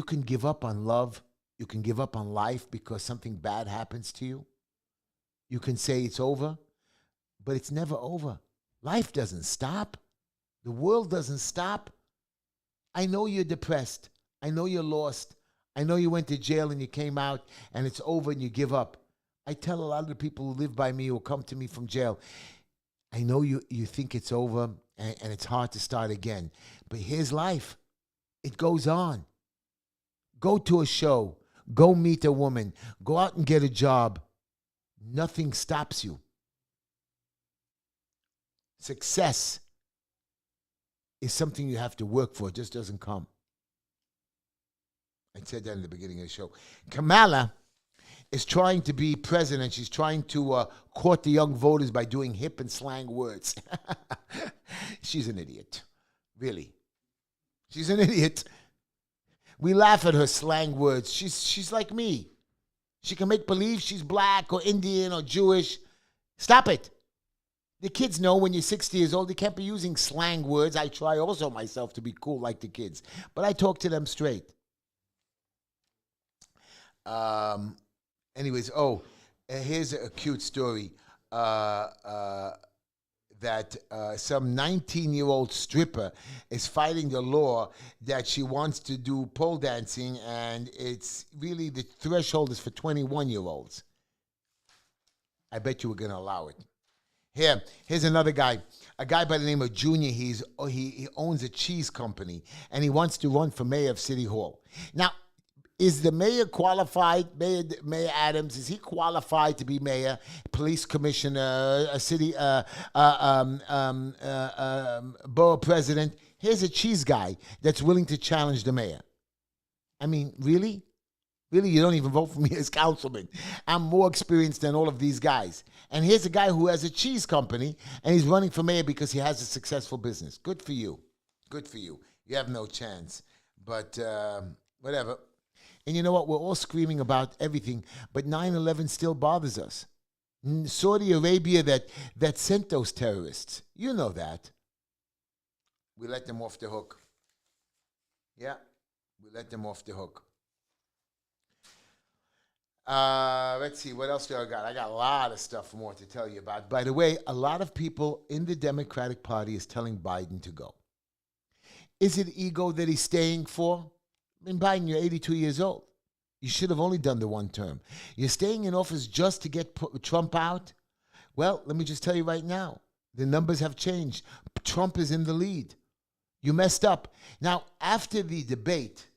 can give up on love. You can give up on life because something bad happens to you. You can say it's over, but it's never over. Life doesn't stop. The world doesn't stop. I know you're depressed. I know you're lost. I know you went to jail and you came out and it's over and you give up. I tell a lot of the people who live by me who come to me from jail, I know you think it's over and it's hard to start again. But here's life. It goes on. Go to a show. Go meet a woman. Go out and get a job. Nothing stops you. Success is something you have to work for. It just doesn't come. I said that in the beginning of the show. Kamala is trying to be president. She's trying to court the young voters by doing hip and slang words. She's an idiot. Really. She's an idiot. We laugh at her slang words. She's like me. She can make believe she's black or Indian or Jewish. Stop it. The kids know when you're 60 years old, you can't be using slang words. I try also myself to be cool like the kids. But I talk to them straight. Anyways, here's a cute story that some 19-year-old stripper is fighting the law that she wants to do pole dancing, and it's really the threshold is for 21-year-olds. I bet you we're going to allow it. Here's another guy, a guy by the name of Junior. He owns a cheese company, and he wants to run for mayor of City Hall. Now, is the mayor qualified? Mayor Adams, is he qualified to be mayor, police commissioner, a city borough president? Here's a cheese guy that's willing to challenge the mayor. I mean, really? Really, you don't even vote for me as councilman. I'm more experienced than all of these guys. And here's a guy who has a cheese company, and he's running for mayor because he has a successful business. Good for you. Good for you. You have no chance. But whatever. And you know what? We're all screaming about everything, but 9/11 still bothers us. Saudi Arabia that sent those terrorists. You know that. We let them off the hook. Yeah, we let them off the hook. Let's see, what else do I got? I got a lot of stuff more to tell you about. By the way, a lot of people in the Democratic Party is telling Biden to go. Is it ego that he's staying for? I mean, Biden, you're 82 years old. You should have only done the one term. You're staying in office just to get Trump out? Well, let me just tell you right now, the numbers have changed. Trump is in the lead. You messed up. Now, after the debate,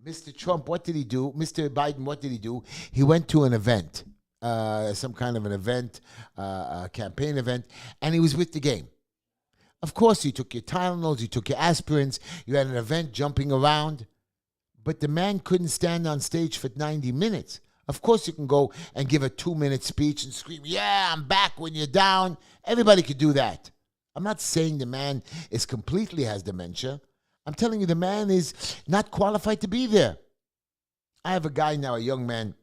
Mr. Trump, what did he do? Mr. Biden, what did he do? He went to an event, some kind of an event, a campaign event, and he was with the game. Of course, you took your Tylenols, you took your aspirins, you had an event jumping around, but the man couldn't stand on stage for 90 minutes. Of course, you can go and give a 2-minute speech and scream, yeah, I'm back when you're down. Everybody could do that. I'm not saying the man is completely has dementia. I'm telling you, the man is not qualified to be there. I have a guy now, a young man,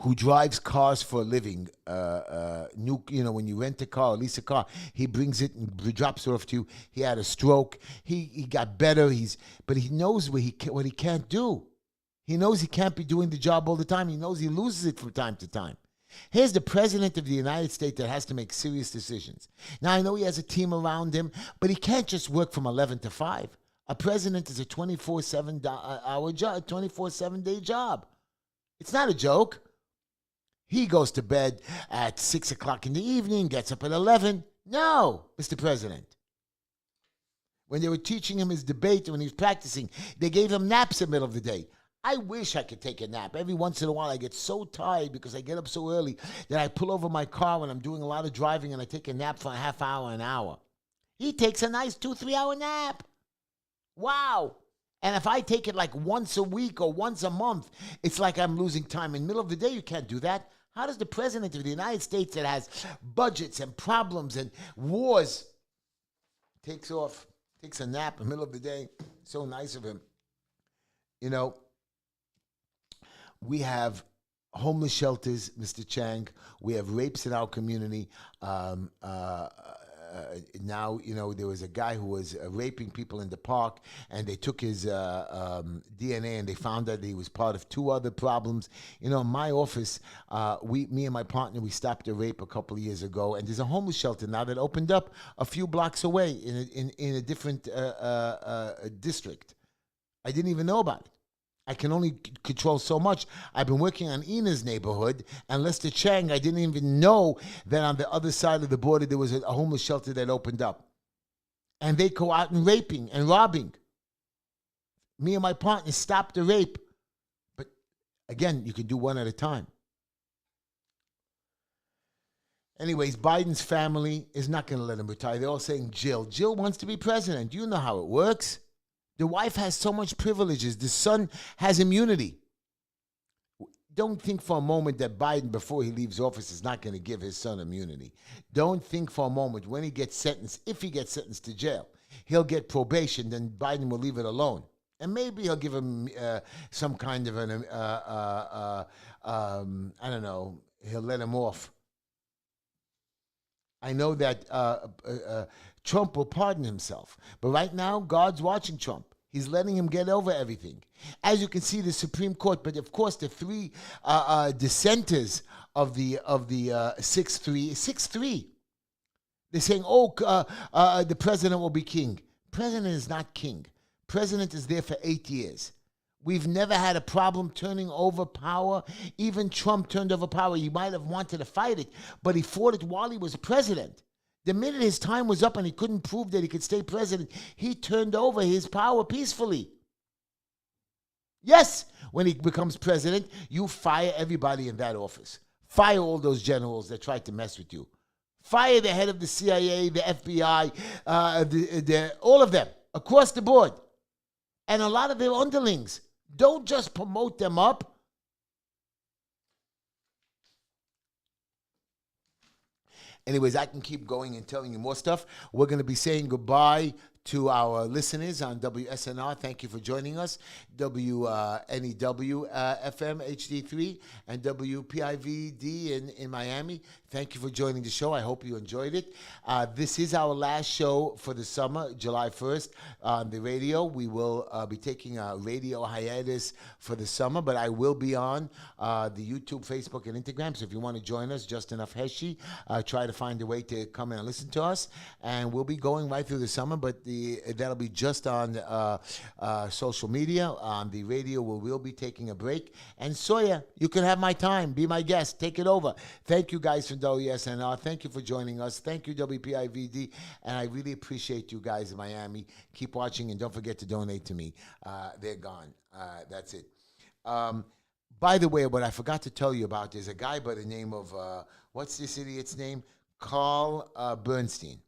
who drives cars for a living. When you rent a car, or lease a car, he brings it and drops it off to you. He had a stroke. He got better. But he knows what he can't do. He knows he can't be doing the job all the time. He knows he loses it from time to time. Here's the president of the United States that has to make serious decisions. Now, I know he has a team around him, but he can't just work from 11 to 5. A president is a 24/7 hour job, 24/7 day job. It's not a joke. He goes to bed at 6 o'clock in the evening, gets up at 11. No, Mr. President. When they were teaching him his debate, when he was practicing, they gave him naps in the middle of the day. I wish I could take a nap. Every once in a while, I get so tired because I get up so early that I pull over my car when I'm doing a lot of driving and I take a nap for a half hour, an hour. He takes a nice 2-3 hour nap. Wow. And if I take it like once a week or once a month, it's like I'm losing time. In the middle of the day, you can't do that. How does the president of the United States that has budgets and problems and wars takes a nap in the middle of the day? So nice of him. You know, we have homeless shelters, Mr. Chang. We have rapes in our community. Now, there was a guy who was raping people in the park, and they took his DNA, and they found that he was part of 2 other problems. In my office, me and my partner, we stopped a rape a couple of years ago, and there's a homeless shelter now that opened up a few blocks away in a different district. I didn't even know about it. I can only control so much. I've been working on Ina's neighborhood, and Lester Chang, I didn't even know that on the other side of the border there was a homeless shelter that opened up. And they go out and raping and robbing. Me and my partner stopped the rape. But again, you can do one at a time. Anyways, Biden's family is not going to let him retire. They're all saying Jill. Jill wants to be president. You know how it works. The wife has so much privileges. The son has immunity. Don't think for a moment that Biden, before he leaves office, is not going to give his son immunity. Don't think for a moment when he gets sentenced, if he gets sentenced to jail, he'll get probation, then Biden will leave it alone. And maybe he'll give him some kind of an, I don't know, he'll let him off. I know that Trump will pardon himself. But right now, God's watching Trump. He's letting him get over everything. As you can see, the Supreme Court, but of course, the 3 dissenters of the 6-3, they're saying, the president will be king. President is not king. President is there for 8 years. We've never had a problem turning over power. Even Trump turned over power. He might have wanted to fight it, but he fought it while he was president. The minute his time was up and he couldn't prove that he could stay president, he turned over his power peacefully. Yes, when he becomes president, you fire everybody in that office. Fire all those generals that tried to mess with you. Fire the head of the CIA, the FBI, all of them, across the board. And a lot of their underlings. Don't just promote them up. Anyways, I can keep going and telling you more stuff. We're going to be saying goodbye to our listeners on WSNR. Thank you for joining us. WNEW FM HD3 and WPIVD in Miami. Thank you for joining the show. I hope you enjoyed it. This is our last show for the summer, July 1st, on the radio. We will be taking a radio hiatus for the summer, but I will be on the YouTube, Facebook, and Instagram. So if you want to join us, Just Enough Heshy, try to find a way to come in and listen to us. And we'll be going right through the summer, but that'll be just on social media. On the radio, we will be taking a break. And Sawyer, you can have my time. Be my guest. Take it over. Thank you guys from WSNR. Thank you for joining us. Thank you, WPIVD. And I really appreciate you guys in Miami. Keep watching, and don't forget to donate to me. They're gone. That's it. By the way, what I forgot to tell you about, there's a guy by the name of, what's this idiot's name? Carl Bernstein.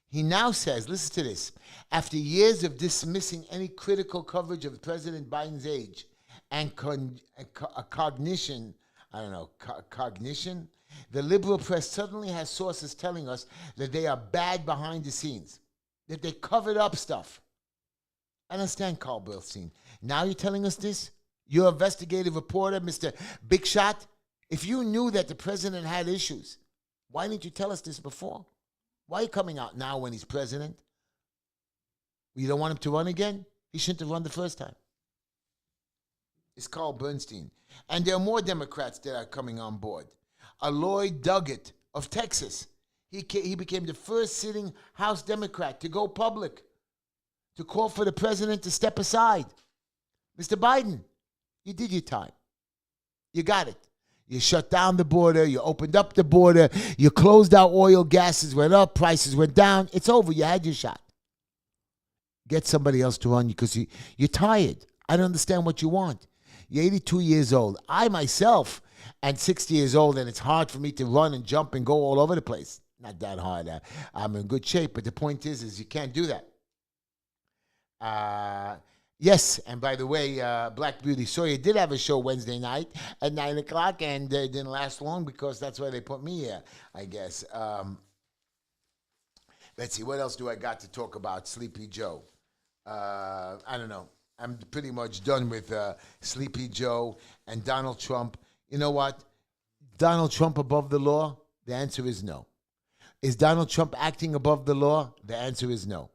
He now says, listen to this, after years of dismissing any critical coverage of President Biden's age and cognition, the liberal press suddenly has sources telling us that they are bad behind the scenes, that they covered up stuff. I understand, Carl Bernstein. Now you're telling us this? You're an investigative reporter, Mr. Big Shot. If you knew that the president had issues, why didn't you tell us this before? Why are you coming out now when he's president? You don't want him to run again? He shouldn't have run the first time. It's Carl Bernstein. And there are more Democrats that are coming on board. Lloyd Doggett of Texas. He became the first sitting House Democrat to go public, to call for the president to step aside. Mr. Biden, you did your time. You got it. You shut down the border. You opened up the border. You closed out oil. Gases went up. Prices went down. It's over. You had your shot. Get somebody else to run you because you're tired. I don't understand what you want. You're 82 years old. I myself am 60 years old, and it's hard for me to run and jump and go all over the place. Not that hard. I'm in good shape, but the point is you can't do that. Yes, and by the way, Black Beauty Sawyer did have a show Wednesday night at 9 o'clock, and it didn't last long because that's why they put me here, I guess. Let's see, what else do I got to talk about? Sleepy Joe. I don't know. I'm pretty much done with Sleepy Joe and Donald Trump. You know what? Donald Trump above the law? The answer is no. Is Donald Trump acting above the law? The answer is no.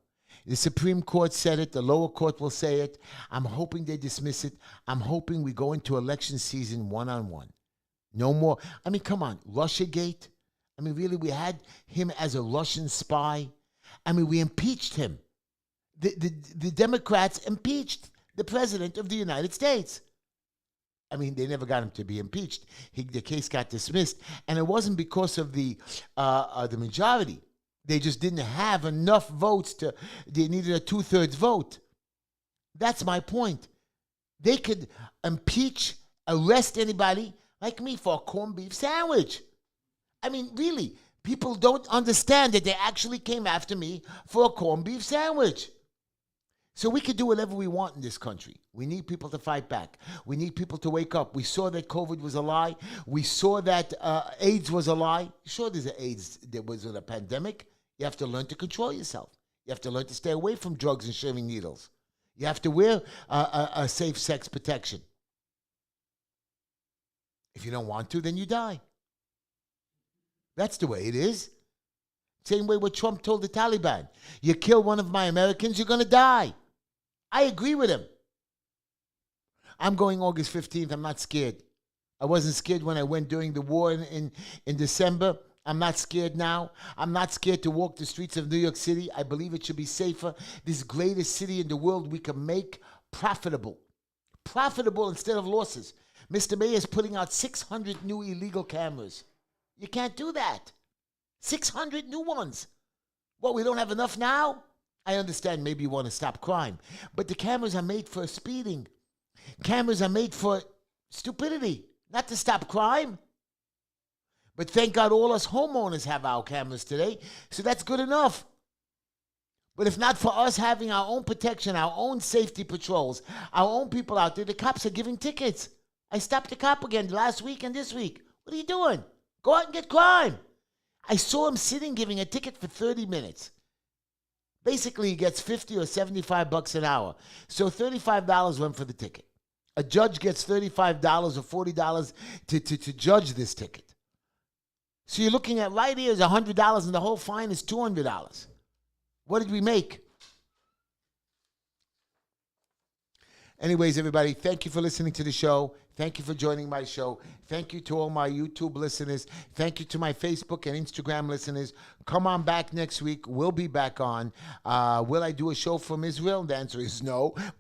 The Supreme Court said it. The lower court will say it. I'm hoping they dismiss it. I'm hoping we go into election season one-on-one. No more. I mean, come on. Russiagate. I mean, really, we had him as a Russian spy. I mean, we impeached him. The Democrats impeached the President of the United States. I mean, they never got him to be impeached. The case got dismissed. And it wasn't because of the majority. They just didn't have enough votes they needed a 2/3 vote. That's my point. They could impeach, arrest anybody like me for a corned beef sandwich. I mean, really, people don't understand that they actually came after me for a corned beef sandwich. So we could do whatever we want in this country. We need people to fight back. We need people to wake up. We saw that COVID was a lie. We saw that AIDS was a lie. Sure, there's an AIDS that was a pandemic. You have to learn to control yourself. You have to learn to stay away from drugs and shaving needles. You have to wear a safe sex protection. If you don't want to, then you die. That's the way it is. Same way what Trump told the Taliban. You kill one of my Americans, you're going to die. I agree with him. I'm going August 15th. I'm not scared. I wasn't scared when I went during the war in December. I'm not scared now. I'm not scared to walk the streets of New York City. I believe it should be safer. This greatest city in the world we can make profitable. Profitable instead of losses. Mr. Mayor is putting out 600 new illegal cameras. You can't do that. 600 new ones. What, we don't have enough now? I understand maybe you want to stop crime. But the cameras are made for speeding. Cameras are made for stupidity, not to stop crime. But thank God all us homeowners have our cameras today, so that's good enough. But if not for us having our own protection, our own safety patrols, our own people out there, the cops are giving tickets. I stopped the cop again last week and this week. What are you doing? Go out and get crime. I saw him sitting giving a ticket for 30 minutes. Basically, he gets 50 or 75 bucks an hour. So $35 went for the ticket. A judge gets $35 or $40 to judge this ticket. So you're looking at right here is $100 and the whole fine is $200. What did we make? Anyways, everybody, thank you for listening to the show. Thank you for joining my show. Thank you to all my YouTube listeners. Thank you to my Facebook and Instagram listeners. Come on back next week. We'll be back on. Will I do a show from Israel? The answer is no.